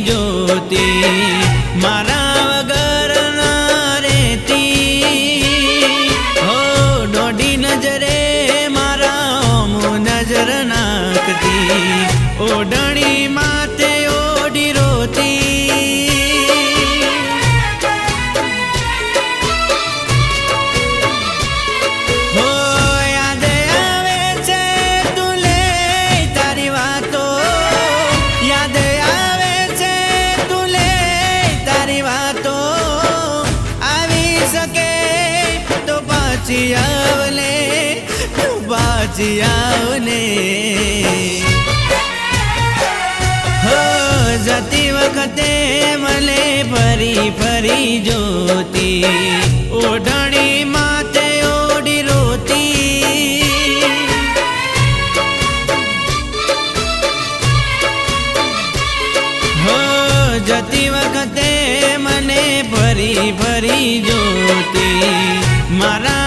ज्योति मारा वगर ना रेती हो डोडी नजरे मारा ओमु नजर नाखती ओढ़णी माते ओढ़ी रोती आवले तू बाजी आवने हो जती वखते मले फरी फरी ज्योति ओढ़णी माते ओढ़ी रोती हो जती वखते मने फरी फरी ज्योति मारा